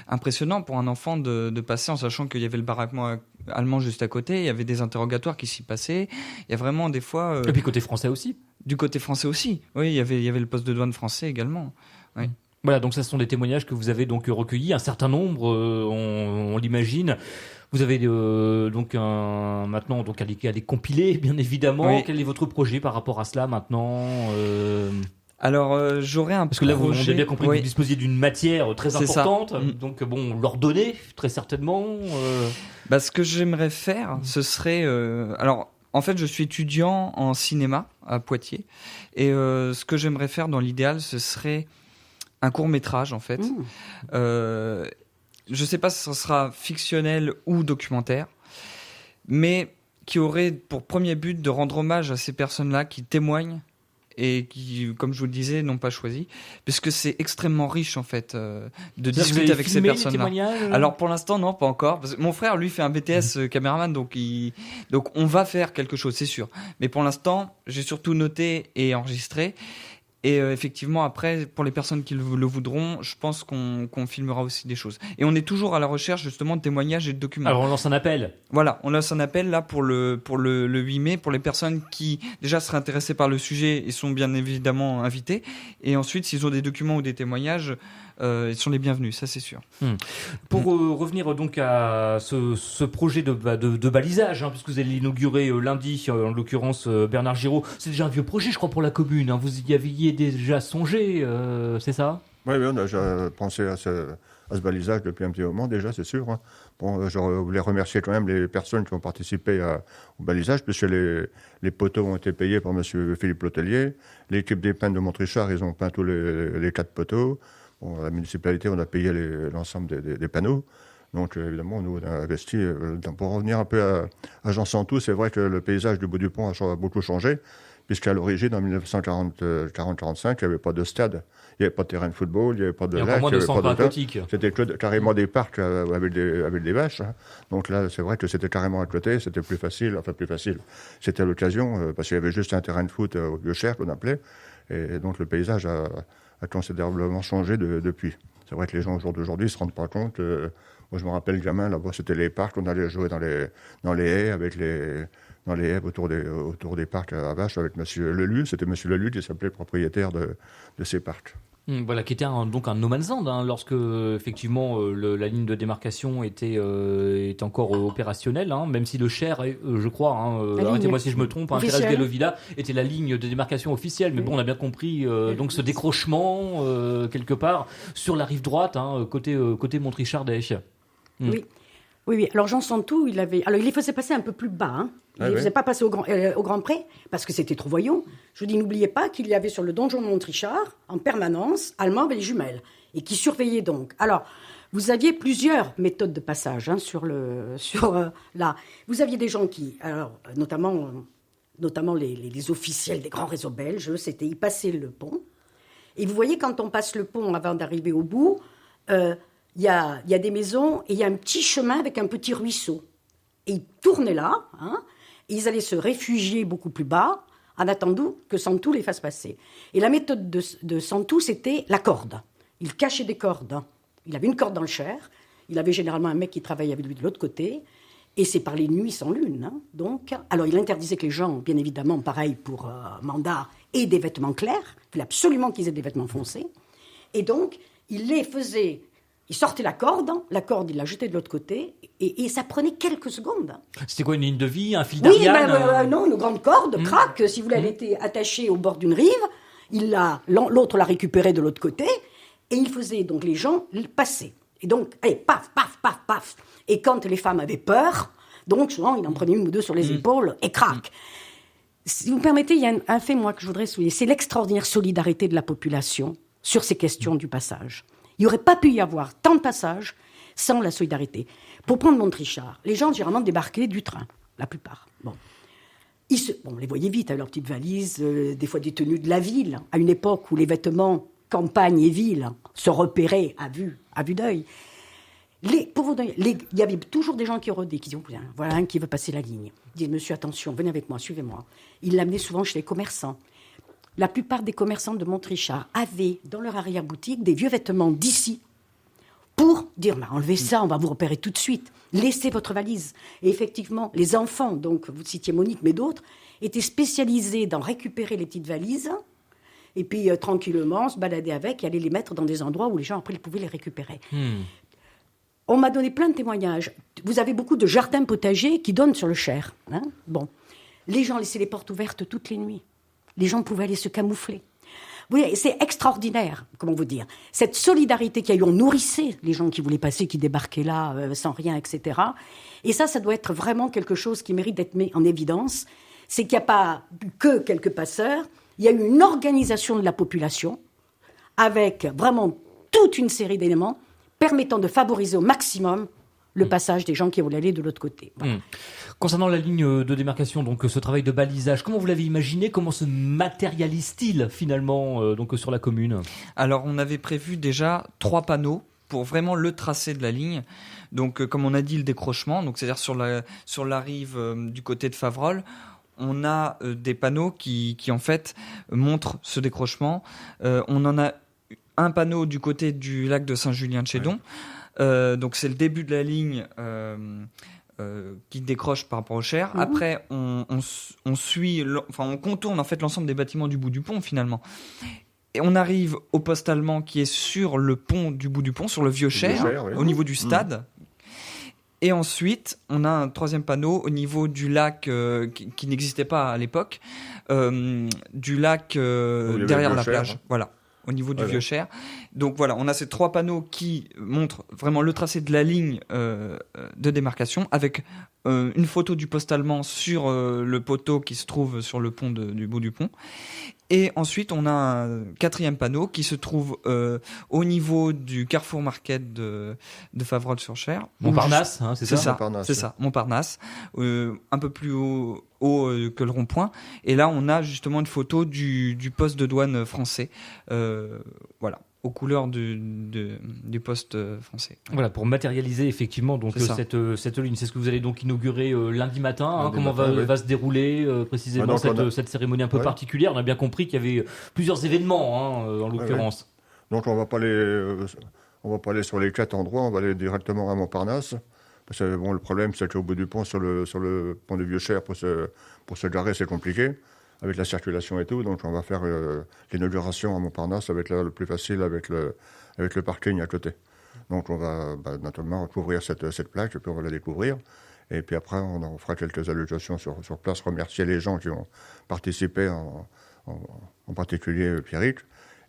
impressionnant pour un enfant de passer en sachant qu'il y avait le baraquement allemand juste à côté. Il y avait des interrogatoires qui s'y passaient. Il y a vraiment des fois. Et puis côté français aussi. Du côté français aussi. Oui, il y avait le poste de douane français également. Oui. Voilà, donc ça, ce sont des témoignages que vous avez donc recueillis, un certain nombre, on l'imagine. Vous avez maintenant donc à les compiler, bien évidemment. Oui. Quel est votre projet par rapport à cela maintenant Alors, j'aurais un Parce que là, vous avez bien compris que vous disposiez d'une matière très importante, donc leur donner, très certainement. Ce que j'aimerais faire, ce serait... alors, en fait, je suis étudiant en cinéma à Poitiers, et ce que j'aimerais faire dans l'idéal, ce serait un court-métrage, en fait. Je ne sais pas si ce sera fictionnel ou documentaire, mais qui aurait pour premier but de rendre hommage à ces personnes-là qui témoignent et qui, comme je vous le disais, n'ont pas choisi, puisque c'est extrêmement riche, en fait, de discuter avec ces personnes-là. Alors, pour l'instant, non, pas encore. Parce que mon frère, lui, fait un BTS caméraman, donc on va faire quelque chose, c'est sûr. Mais pour l'instant, j'ai surtout noté et enregistré. Et effectivement, après, pour les personnes qui le voudront, je pense qu'on filmera aussi des choses. Et on est toujours à la recherche, justement, de témoignages et de documents. Alors, on lance un appel. Voilà, on lance un appel, là, pour le 8 mai, pour les personnes qui, déjà, seraient intéressées par le sujet et sont bien évidemment invitées. Et ensuite, s'ils ont des documents ou des témoignages, ils sont les bienvenus, ça c'est sûr. Pour revenir donc à ce projet de balisage, puisque vous allez l'inaugurer lundi, en l'occurrence Bernard Giraud, c'est déjà un vieux projet, je crois, pour la commune. Vous y aviez déjà songé, c'est ça ? Oui, on a déjà pensé à ce balisage depuis un petit moment déjà, c'est sûr. Bon, je voulais remercier quand même les personnes qui ont participé au balisage, puisque les poteaux ont été payés par M. Philippe Letellier. L'équipe des peintres de Montrichard, ils ont peint tous les 4 poteaux. Bon, la municipalité, on a payé l'ensemble des panneaux. Donc, évidemment, nous, on a investi. Pour revenir un peu à Jean Santou, c'est vrai que le paysage du bout du pont a beaucoup changé, puisqu'à l'origine, en 1940-45, il n'y avait pas de stade, il n'y avait pas de terrain de football, il n'y avait pas de lac, il n'y avait pas aquatique. C'était carrément des parcs avec des vaches. Donc là, c'est vrai que c'était carrément à côté, c'était plus facile. C'était à l'occasion, parce qu'il y avait juste un terrain de foot au Vieux-Cher, qu'on appelait. Et donc, le paysage a considérablement changé depuis. C'est vrai que les gens, au jour d'aujourd'hui, ne se rendent pas compte. Moi, je me rappelle, gamin, là-bas, c'était les parcs. On allait jouer dans les haies, dans les haies autour des parcs à Vache avec M. Lelu. C'était M. Lelu qui s'appelait propriétaire de ces parcs. Voilà, qui était donc un no man's land, lorsque effectivement la ligne de démarcation est encore opérationnelle, même si le Cher, je crois, arrêtez-moi si je me trompe, Thérèse-Guélovilla était la ligne de démarcation officielle, mais bon, on a bien compris donc ce décrochement quelque part sur la rive droite, côté Montrichard-d'Esch. Oui. Alors Jean Santou, il les faisait passer un peu plus bas. Il ne les faisait pas passer au Grand Pré, parce que c'était trop voyant. Je vous dis, n'oubliez pas qu'il y avait sur le donjon de Montrichard, en permanence, Allemande et les jumelles, et qui surveillaient donc. Alors, vous aviez plusieurs méthodes de passage là. Vous aviez des gens qui, alors, notamment les officiels des grands réseaux belges, ils passaient le pont. Et vous voyez, quand on passe le pont avant d'arriver au bout, il y a des maisons et il y a un petit chemin avec un petit ruisseau. Et ils tournaient là, et ils allaient se réfugier beaucoup plus bas en attendant que Santou les fasse passer. Et la méthode de Santou, c'était la corde. Il cachait des cordes. Il avait une corde dans le Cher. Il avait généralement un mec qui travaillait avec lui de l'autre côté. Et c'est par les nuits sans lune. Donc, alors, il interdisait que les gens, bien évidemment, pareil pour mandat, aient des vêtements clairs. Il fallait absolument qu'ils aient des vêtements foncés. Et donc, il les faisait... Il sortait la corde, il la jetait de l'autre côté, et ça prenait quelques secondes. C'était quoi, une ligne de vie, un fil d'Ariane? Non, une grande corde, crac, si vous voulez, elle était attachée au bord d'une rive, l'autre la récupérait de l'autre côté, et il faisait donc les gens passer. Et donc, allez, paf, paf, paf, paf. Et quand les femmes avaient peur, donc souvent, il en prenait une ou deux sur les épaules, et crac. Si vous me permettez, il y a un fait, moi, que je voudrais souligner, c'est l'extraordinaire solidarité de la population sur ces questions du passage. Il n'y aurait pas pu y avoir tant de passages sans la solidarité. Pour prendre Montrichard, les gens généralement débarquaient du train, la plupart. Bon. On les voyait vite avec leurs petites valises, des fois des tenues de la ville, à une époque où les vêtements campagne et ville se repéraient à vue d'œil. Pour vous donner, il y avait toujours des gens qui rôdaient, qui disaient, voilà un qui veut passer la ligne. Ils disaient, monsieur, attention, venez avec moi, suivez-moi. Ils l'amenaient souvent chez les commerçants. La plupart des commerçants de Montrichard avaient dans leur arrière-boutique des vieux vêtements d'ici pour dire, enlevez ça, on va vous repérer tout de suite. Laissez votre valise. Et effectivement, les enfants, donc vous citiez Monique, mais d'autres, étaient spécialisés dans récupérer les petites valises et puis tranquillement se balader avec et aller les mettre dans des endroits où les gens après pouvaient les récupérer. On m'a donné plein de témoignages. Vous avez beaucoup de jardins potagers qui donnent sur le Cher. Hein, bon. Les gens laissaient les portes ouvertes toutes les nuits. Les gens pouvaient aller se camoufler. Vous voyez, c'est extraordinaire, comment vous dire. Cette solidarité qu'il y a eu, on nourrissait les gens qui voulaient passer, qui débarquaient là sans rien, etc. Et ça doit être vraiment quelque chose qui mérite d'être mis en évidence. C'est qu'il n'y a pas que quelques passeurs. Il y a eu une organisation de la population avec vraiment toute une série d'éléments permettant de favoriser au maximum le passage des gens qui voulaient aller de l'autre côté. Voilà. Concernant la ligne de démarcation, donc ce travail de balisage, comment vous l'avez imaginé? Comment se matérialise-t-il finalement donc sur la commune? Alors on avait prévu déjà 3 panneaux pour vraiment le tracé de la ligne. Donc comme on a dit, le décrochement, donc c'est-à-dire sur la rive du côté de Favrolles, on a des panneaux qui en fait montrent ce décrochement. On en a un panneau du côté du lac de Saint-Julien-de-Chédon. Donc c'est le début de la ligne qui décroche par rapport au Cher. Après, on contourne en fait l'ensemble des bâtiments du bout du pont finalement. Et on arrive au poste allemand qui est sur le pont du bout du pont, sur le vieux Cher, au niveau du stade. Et ensuite, on a un 3e panneau au niveau du lac qui n'existait pas à l'époque, du lac derrière la plage. Voilà. Au niveau du vieux Cher. Donc voilà, on a ces 3 panneaux qui montrent vraiment le tracé de la ligne de démarcation avec une photo du poste allemand sur le poteau qui se trouve sur le pont du bout du pont. Et ensuite, on a un 4e panneau qui se trouve au niveau du Carrefour Market de Favrolles-sur-Cher. Montparnasse, c'est ça? C'est ça, Montparnasse. Un peu plus haut que le rond-point. Et là, on a justement une photo du poste de douane français. Voilà, aux couleurs du poste français. Voilà, pour matérialiser effectivement donc cette ligne. C'est ce que vous allez donc inaugurer lundi matin. Comment va se dérouler précisément cette cérémonie un peu particulière? On a bien compris qu'il y avait plusieurs événements en l'occurrence. Donc on va pas aller sur les 4 endroits, on va aller directement à Montparnasse. Parce que le problème, c'est qu'au bout du pont, sur le pont du Vieux-Cher, pour se garer, c'est compliqué, avec la circulation et tout. Donc on va faire l'inauguration à Montparnasse, ça va être le plus facile avec le parking à côté. Donc on va naturellement couvrir cette plaque, et puis on va la découvrir. Et puis après, on fera quelques allocations sur place, remercier les gens qui ont participé, en particulier Pierrick.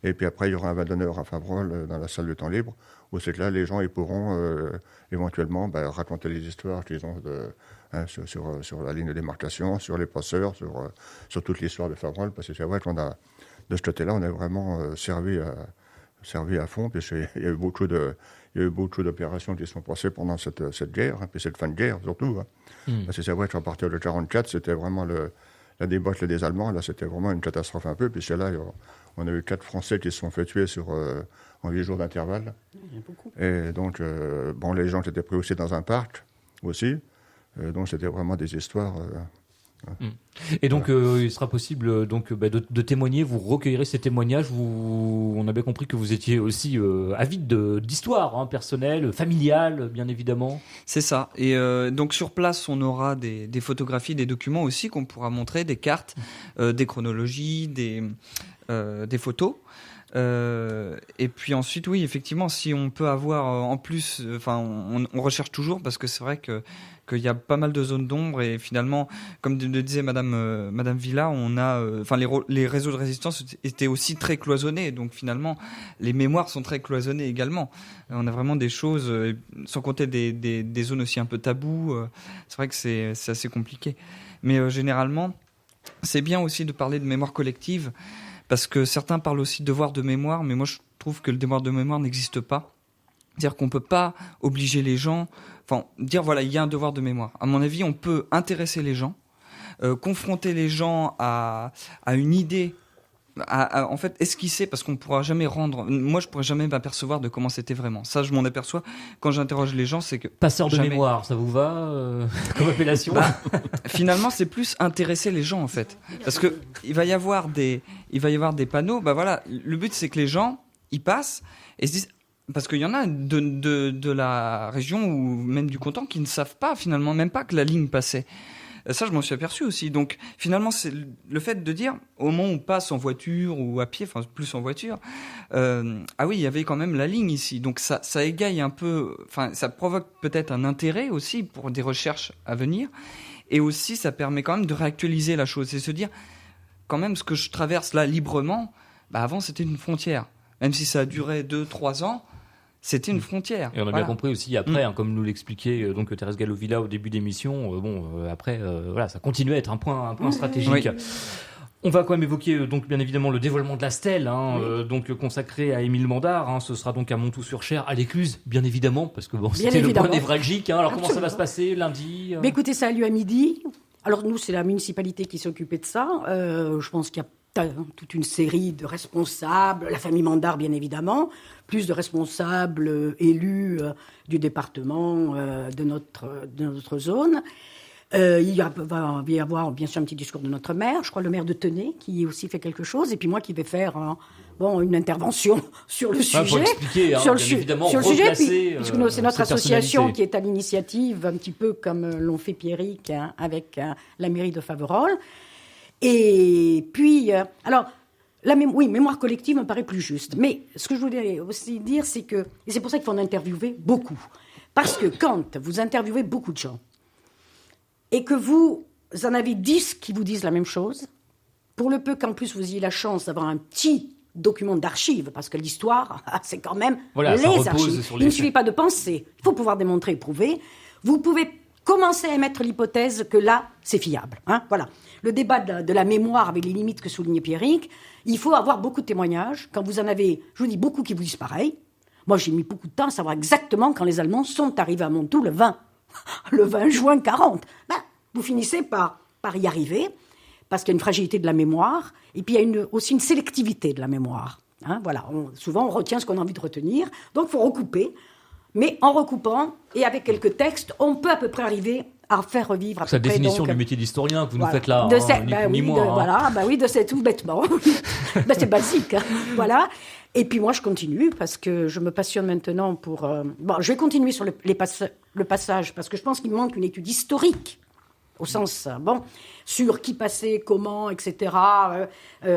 Et puis après, il y aura un vin d'honneur à Favrolles dans la salle de temps libre, où c'est que là, les gens ils pourront éventuellement raconter les histoires qu'ils ont sur la ligne de démarcation, sur les passeurs, sur toute l'histoire de Favrolles. Parce que c'est vrai qu'on a, de ce côté-là, on a vraiment servi à fond, puisqu'il y a eu beaucoup d'opérations qui sont passées pendant cette guerre, puis cette fin de guerre surtout. Parce que c'est vrai qu'à partir de 1944, c'était vraiment la débâcle des Allemands. Là, c'était vraiment une catastrophe un peu, puisque là, on a eu 4 Français qui se sont fait tuer en 8 jours d'intervalle. Il y en a beaucoup. Et donc, les gens qui étaient pris aussi dans un parc aussi. Donc, c'était vraiment des histoires. Et donc, il sera possible de témoigner. Vous recueillerez ces témoignages. On a bien compris que vous étiez aussi avide d'histoire personnelle, familiale, bien évidemment. C'est ça. Et donc sur place, on aura des photographies, des documents aussi qu'on pourra montrer, des cartes, des chronologies, des photos. Et puis ensuite, oui, effectivement, si on peut avoir en plus, on recherche toujours parce que c'est vrai qu'il y a pas mal de zones d'ombre et finalement, comme le disait Madame Villa, on a, les réseaux de résistance étaient aussi très cloisonnés, donc finalement, les mémoires sont très cloisonnées également. On a vraiment des choses, sans compter des zones aussi un peu tabous. C'est vrai que c'est assez compliqué, mais généralement, c'est bien aussi de parler de mémoire collective. Parce que certains parlent aussi de devoir de mémoire, mais moi je trouve que le devoir de mémoire n'existe pas. C'est-à-dire qu'on ne peut pas obliger les gens, dire voilà, il y a un devoir de mémoire. À mon avis, on peut intéresser les gens confronter les gens à une idée, en fait esquisser, parce qu'on pourra jamais rendre. Moi, je pourrais jamais m'apercevoir de comment c'était vraiment. Ça, je m'en aperçois quand j'interroge les gens, c'est que passeur de mémoire, ça vous va comme appellation? Finalement, c'est plus intéresser les gens en fait, parce que il va y avoir des panneaux. Bah voilà, le but c'est que les gens ils passent et se disent. Parce qu'il y en a de la région ou même du canton qui ne savent pas finalement même pas que la ligne passait. Ça, je m'en suis aperçu aussi. Donc, finalement, c'est le fait de dire, au moment où on passe en voiture ou à pied, enfin, plus en voiture, ah oui, il y avait quand même la ligne ici. Donc, ça égaye un peu, enfin, ça provoque peut-être un intérêt aussi pour des recherches à venir. Et aussi, ça permet quand même de réactualiser la chose et se dire, quand même, ce que je traverse là librement, bah, avant, c'était une frontière. Même si ça a duré 2-3 ans, c'était une frontière. Et on a voilà. bien compris aussi après, comme nous l'expliquait donc Thérèse Gallo-Villa au début d'émission. Après, voilà, ça continue à être un point stratégique. Oui. On va quand même évoquer donc bien évidemment le dévoilement de la stèle, donc consacré à Émile Mandar. Ce sera donc à Montoux-sur-Cher, à l'Écluse, bien évidemment, parce que c'était le point névralgique. Alors comment ça va se passer lundi? Mais écoutez, ça a lieu à midi. Alors nous, c'est la municipalité qui s'occupait de ça. Je pense qu'il y a toute une série de responsables, la famille Mandar bien évidemment, plus de responsables élus du département de notre zone. Il va y avoir bien sûr un petit discours de notre maire, je crois le maire de Tenay qui aussi fait quelque chose, et puis moi qui vais faire une intervention sur le sujet. Pour expliquer, sur le sujet, puisque c'est notre association qui est à l'initiative, un petit peu comme l'ont fait Pierrick avec la mairie de Faverolles. Et puis, alors, mémoire collective me paraît plus juste. Mais ce que je voulais aussi dire, c'est que, et c'est pour ça qu'il faut en interviewer beaucoup. Parce que quand vous interviewez beaucoup de gens, et que vous en avez 10 qui vous disent la même chose, pour le peu qu'en plus vous ayez la chance d'avoir un petit document d'archives, parce que l'histoire, c'est quand même les archives. Il ne suffit pas de penser, il faut pouvoir démontrer et prouver. Vous pouvez commencer à émettre l'hypothèse que là, c'est fiable. Voilà. Le débat de la mémoire avec les limites que soulignait Pierrick, il faut avoir beaucoup de témoignages. Quand vous en avez, je vous dis, beaucoup qui vous disent pareil. Moi, j'ai mis beaucoup de temps à savoir exactement quand les Allemands sont arrivés à Montoux le 20 juin 40. Vous finissez par y arriver, parce qu'il y a une fragilité de la mémoire, et puis il y a aussi une sélectivité de la mémoire. Voilà. Souvent, on retient ce qu'on a envie de retenir, donc il faut recouper. Mais en recoupant, et avec quelques textes, on peut à peu près arriver à faire revivre à peu près. C'est la définition du métier d'historien que vous nous faites là, ni moi. C'est tout bêtement. C'est basique. Voilà. Et puis moi, je continue, parce que je me passionne maintenant pour... je vais continuer sur le passage, parce que je pense qu'il manque une étude historique, au sens, sur qui passait, comment, etc.,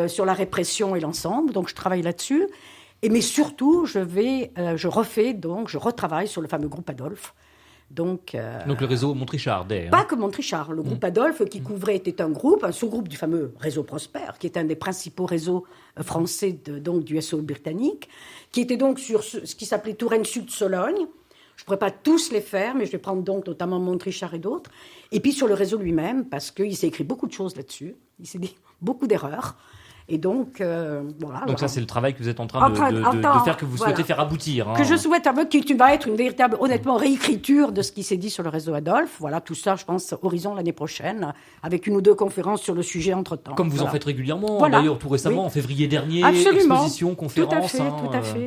sur la répression et l'ensemble. Donc, je travaille là-dessus. Mais surtout, je retravaille sur le fameux groupe Adolphe. Donc le réseau Montrichard, pas que Montrichard. Le groupe Adolphe qui était un sous-groupe du fameux réseau Prosper, qui est un des principaux réseaux français du SO britannique, qui était donc sur ce qui s'appelait Touraine Sud-Sologne. Je ne pourrais pas tous les faire, mais je vais prendre donc notamment Montrichard et d'autres. Et puis sur le réseau lui-même, parce qu'il s'est écrit beaucoup de choses là-dessus. Il s'est dit beaucoup d'erreurs. Et donc, voilà. Donc ça, c'est le travail que vous êtes en train de faire, que vous souhaitez faire aboutir. Que je souhaite qui va être une véritable, honnêtement, réécriture de ce qui s'est dit sur le réseau Adolphe. Voilà, tout ça, je pense, horizon l'année prochaine, avec 1 ou 2 conférences sur le sujet entre-temps. Comme vous en faites régulièrement, d'ailleurs, tout récemment, en février dernier, exposition, conférence.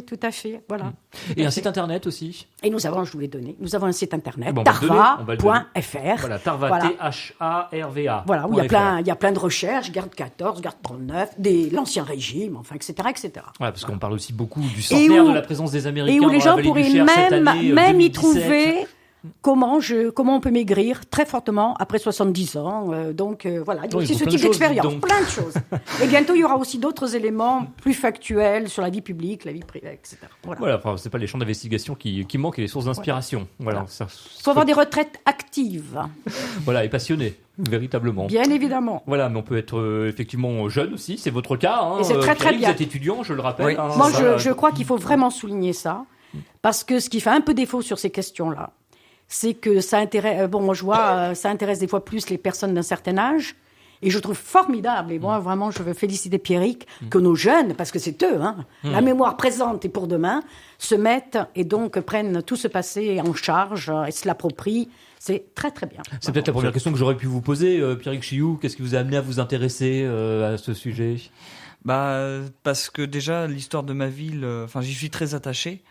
Tout à fait, voilà. Et un site internet aussi. Et je vous l'ai donné, nous avons un site internet, tarva.fr. Voilà, Tarva, T-H-A-R-V-A. Voilà, où il y a plein de recherches, garde 14, garde 39, l'ancien régime, etc. Voilà, parce qu'on parle aussi beaucoup du centenaire de la présence des Américains. Et où les gens pourraient même y 2017. trouver comment on peut maigrir très fortement après 70 ans. Voilà, il y a aussi ce type d'expérience, plein de choses. Et bientôt, il y aura aussi d'autres éléments plus factuels sur la vie publique, la vie privée, etc. Voilà, c'est pas les champs d'investigation qui manquent et les sources d'inspiration. Voilà. Il faut avoir des retraites actives. Voilà, et passionnées. Véritablement. Bien évidemment. Voilà, mais on peut être effectivement jeune aussi, c'est votre cas. Et c'est très bien. Vous êtes étudiant, je le rappelle. Oui. Moi, je crois qu'il faut vraiment souligner ça, parce que ce qui fait un peu défaut sur ces questions-là, c'est que ça intéresse. Moi, je vois, ça intéresse des fois plus les personnes d'un certain âge, Et je trouve formidable, et moi vraiment je veux féliciter Pierrick, que nos jeunes, parce que c'est eux, la mémoire présente et pour demain, se mettent et donc prennent tout ce passé en charge et se l'approprient. C'est très très bien. C'est peut-être la première question que j'aurais pu vous poser, Pierrick Chiou. Qu'est-ce qui vous a amené à vous intéresser à ce sujet ? Parce que déjà l'histoire de ma ville, j'y suis très attaché.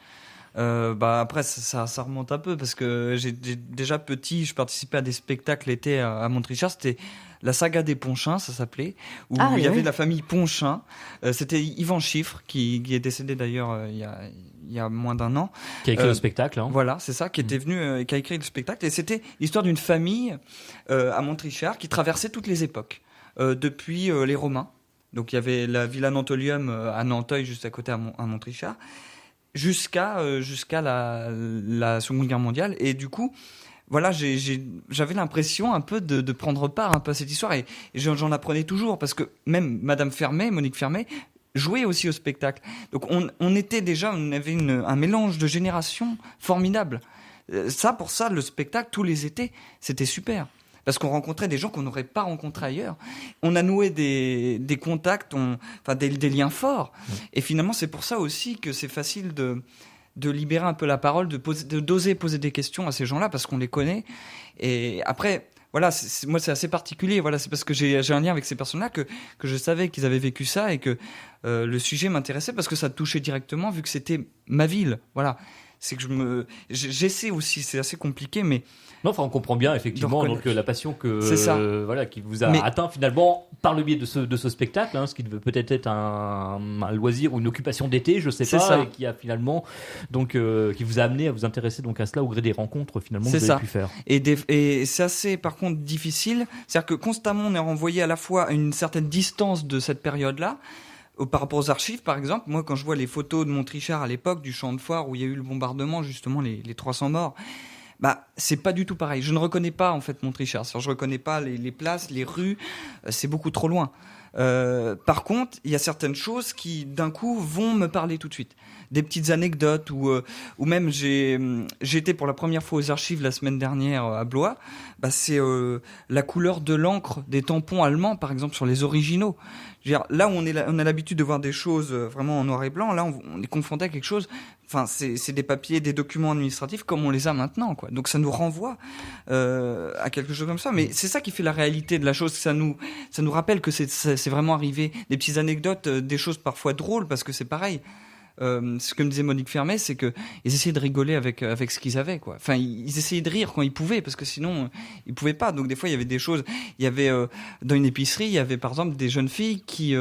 Après ça remonte un peu parce que j'ai déjà petit, je participais à des spectacles l'été à Montrichard. C'était la saga des Ponchins, ça s'appelait, où il y avait la famille Ponchin. C'était Yvan Chiffre qui est décédé d'ailleurs il y a moins d'un an. Qui a écrit le spectacle. Hein. Voilà, c'est ça, qui était venu, qui a écrit le spectacle. Et c'était l'histoire d'une famille à Montrichard qui traversait toutes les époques, depuis les Romains. Donc il y avait la Villa Nantolium à Nanteuil, juste à côté à Montrichard, jusqu'à la Seconde Guerre mondiale. Et du coup, voilà, j'avais l'impression un peu de prendre part un peu à cette histoire. Et j'en apprenais toujours, parce que même Madame Fermé, Monique Fermé, jouait aussi au spectacle. Donc on avait un mélange de générations formidable. Pour ça, le spectacle, tous les étés, c'était super. Parce qu'on rencontrait des gens qu'on n'aurait pas rencontrés ailleurs. On a noué des contacts, des liens forts. Et finalement, c'est pour ça aussi que c'est facile de libérer un peu la parole, d'oser poser des questions à ces gens-là, parce qu'on les connaît. Et après, voilà, moi c'est assez particulier. Voilà, c'est parce que j'ai un lien avec ces personnes-là que je savais qu'ils avaient vécu ça et que le sujet m'intéressait parce que ça touchait directement, vu que c'était ma ville. Voilà. C'est que j'essaie aussi, c'est assez compliqué, mais non, on comprend bien effectivement donc la passion qui vous a atteint finalement par le biais de ce spectacle, ce qui devait peut-être être un loisir ou une occupation d'été, je sais pas, et qui a finalement qui vous a amené à vous intéresser donc à cela au gré des rencontres finalement que vous avez pu faire. Et c'est assez par contre difficile, c'est-à-dire que constamment on est renvoyé à la fois à une certaine distance de cette période-là. Par rapport aux archives, par exemple, moi, quand je vois les photos de Montrichard à l'époque, du champ de foire où il y a eu le bombardement, justement, les 300 morts, c'est pas du tout pareil. Je ne reconnais pas, en fait, Montrichard. Je reconnais pas les places, les rues, c'est beaucoup trop loin. Par contre, il y a certaines choses qui, d'un coup, vont me parler tout de suite. Des petites anecdotes ou même j'ai été pour la première fois aux archives la semaine dernière à Blois. C'est la couleur de l'encre des tampons allemands, par exemple, sur les originaux. Je veux dire, là où on a l'habitude de voir des choses vraiment en noir et blanc, là on est confronté à quelque chose. Enfin, c'est des papiers, des documents administratifs comme on les a maintenant, quoi. Donc ça nous renvoie à quelque chose comme ça. Mais c'est ça qui fait la réalité de la chose. Ça nous rappelle que c'est vraiment arrivé. Des petites anecdotes, des choses parfois drôles, parce que c'est pareil. Ce que me disait Monique Fermé, c'est que ils essayaient de rigoler avec ce qu'ils avaient, quoi. Enfin, ils essayaient de rire quand ils pouvaient, parce que sinon ils pouvaient pas. Donc des fois il y avait des choses. Il y avait dans une épicerie, il y avait par exemple des jeunes filles qui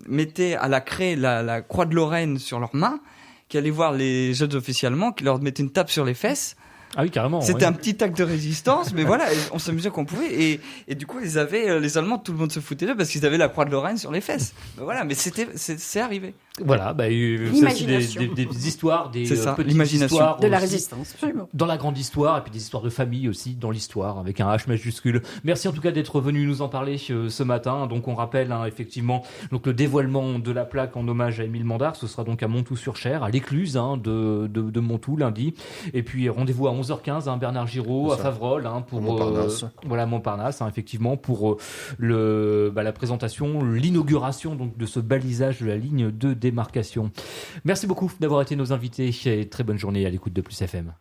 mettaient à la craie la croix de Lorraine sur leurs mains, qui allaient voir les jeunes officiers allemands, qui leur mettaient une tape sur les fesses. Ah oui, carrément. C'était un petit acte de résistance, mais voilà, on s'amusait qu'on pouvait. Et du coup, ils avaient les Allemands, tout le monde se foutait d'eux parce qu'ils avaient la croix de Lorraine sur les fesses. Voilà, mais c'est arrivé. Voilà, l'imagination. Des histoires, des petites l'imagination histoires de la aussi, résistance. Absolument. dans la grande histoire, et puis des histoires de famille aussi dans l'histoire, avec un H majuscule. Merci en tout cas d'être venu nous en parler ce matin. Donc on rappelle effectivement donc le dévoilement de la plaque en hommage à Émile Mandar. Ce sera donc à Montoux-sur-Cher, à l'écluse de Montoux lundi. Et puis rendez-vous à 11h15, Bernard Giraud, à Favrol, pour Montparnasse. Montparnasse, effectivement, pour la présentation, l'inauguration donc de ce balisage de la ligne de démarcation. Merci beaucoup d'avoir été nos invités et très bonne journée à l'écoute de Plus FM.